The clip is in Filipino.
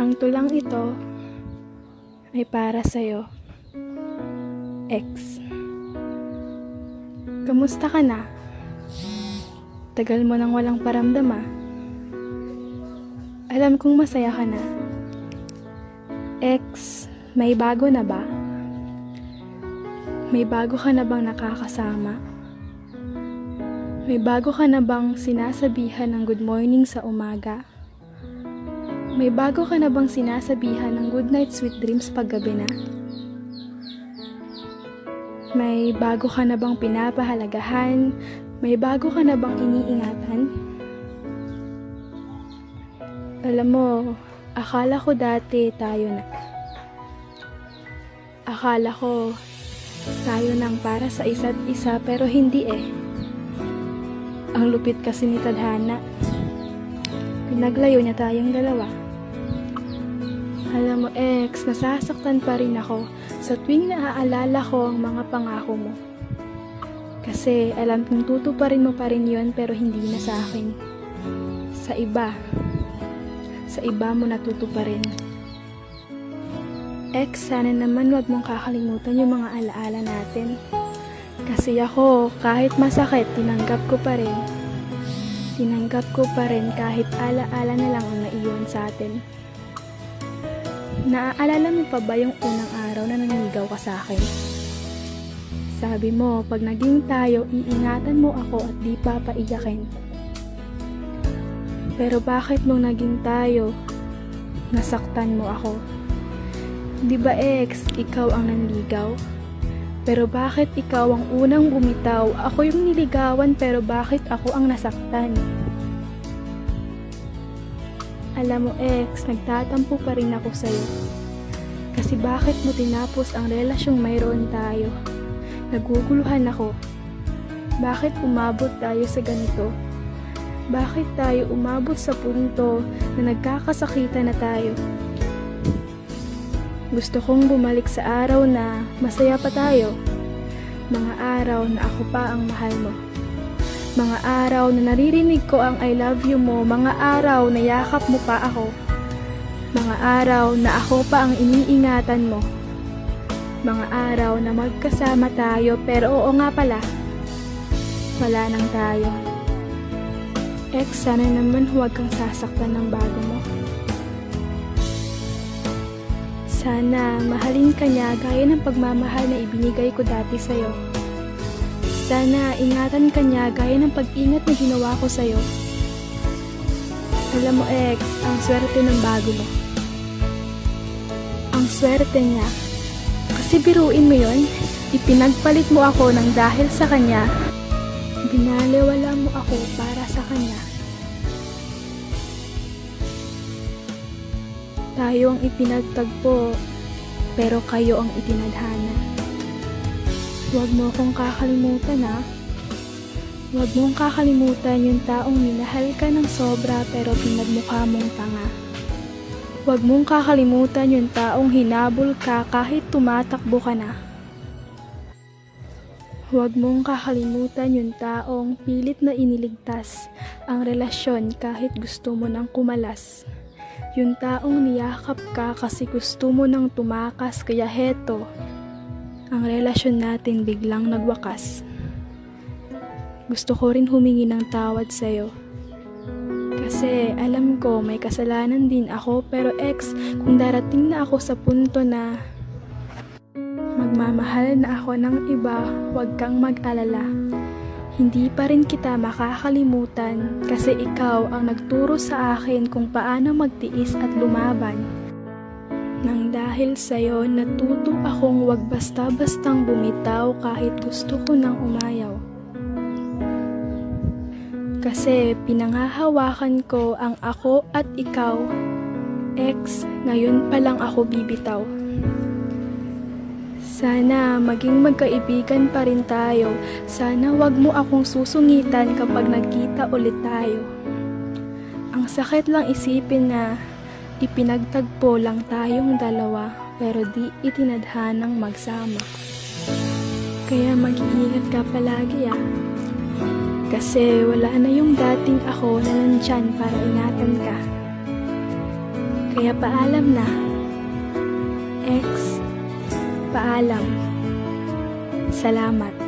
Ang tulang ito ay para sa'yo, ex. Kamusta ka na? Tagal mo nang walang paramdam ah. Alam kong masaya ka na. Ex, may bago na ba? May bago ka na bang nakakasama? May bago ka na bang sinasabihan ng good morning sa umaga? May bago ka na bang sinasabihan ng good night sweet dreams paggabi na? May bago ka na bang pinapahalagahan? May bago ka na bang iniingatan? Alam mo, akala ko dati tayo na. Akala ko tayo nang para sa isa't isa pero hindi eh. Ang lupit kasi ni Tadhana. Pinaglayo niya tayong dalawa. Alam mo ex, nasasaktan pa rin ako sa tuwing naaalala ko ang mga pangako mo. Kasi alam kong tutuparin mo pa rin yun pero hindi na sa akin. Sa iba. Sa iba mo natutuparin. Ex, sana naman wag mong kakalimutan yung mga alaala natin. Kasi ako, kahit masakit, tinanggap ko pa rin. Tinanggap ko pa rin kahit alaala na lang ang naiwan sa atin. Naaalala mo pa ba yung unang araw na naniligaw ka sa akin? Sabi mo, pag naging tayo, iingatan mo ako at di papaiyakin. Pero bakit nung naging tayo, nasaktan mo ako? Di ba ex, ikaw ang nanligaw? Pero bakit ikaw ang unang bumitaw? Ako yung niligawan pero bakit ako ang nasaktan? Alam mo ex, nagtatampo pa rin ako sa'yo. Kasi bakit mo tinapos ang relasyong mayroon tayo? Naguguluhan ako. Bakit umabot tayo sa ganito? Bakit tayo umabot sa punto na nagkakasakitan na tayo? Gusto kong bumalik sa araw na masaya pa tayo. Mga araw na ako pa ang mahal mo. Mga araw na naririnig ko ang I love you mo. Mga araw na yakap mo pa ako. Mga araw na ako pa ang iniingatan mo. Mga araw na magkasama tayo pero oo nga pala, wala nang tayo. Ex, sana naman huwag kang sasaktan ng bago mo. Sana mahalin ka niya gaya ng pagmamahal na ibinigay ko dati sa'yo. Sana ingatan ka niya gaya ng pag-ingat na ginawa ko sa'yo. Alam mo ex, ang swerte ng bago mo. Ang swerte niya. Kasi biruin mo yon, ipinagpalit mo ako ng dahil sa kanya. Binaliwala mo ako para sa kanya. Tayo ang ipinagtagpo, pero kayo ang itinadhana. Huwag mo akong kakalimutan ha. Huwag mong kakalimutan yung taong minahal ka ng sobra pero pinagmukha mong tanga. Huwag mong kakalimutan yung taong hinabol ka kahit tumatakbo ka na. Huwag mong kakalimutan yung taong pilit na iniligtas ang relasyon kahit gusto mo nang kumalas. Yung taong niyakap ka kasi gusto mo nang tumakas kaya heto, ang relasyon natin biglang nagwakas. Gusto ko rin humingi ng tawad sa'yo. Kasi alam ko may kasalanan din ako pero ex, kung darating na ako sa punto na magmamahal na ako ng iba, huwag kang mag-alala. Hindi pa rin kita makakalimutan kasi ikaw ang nagturo sa akin kung paano magtiis at lumaban. Nang dahil sa'yo, natuto akong wag basta-bastang bumitaw kahit gusto ko nang umayaw. Kasi pinanghahawakan ko ang ako at ikaw. Ex, ngayon pa lang ako bibitaw. Sana maging magkaibigan pa rin tayo. Sana wag mo akong susungitan kapag nagkita ulit tayo. Ang sakit lang isipin na ipinagtagpo lang tayong dalawa pero di itinadhanang magsama. Kaya mag-iingat ka palagi ah. Kasi wala na yung dating ako na nandyan para ingatan ka. Kaya paalam na. X, paalam. Salamat.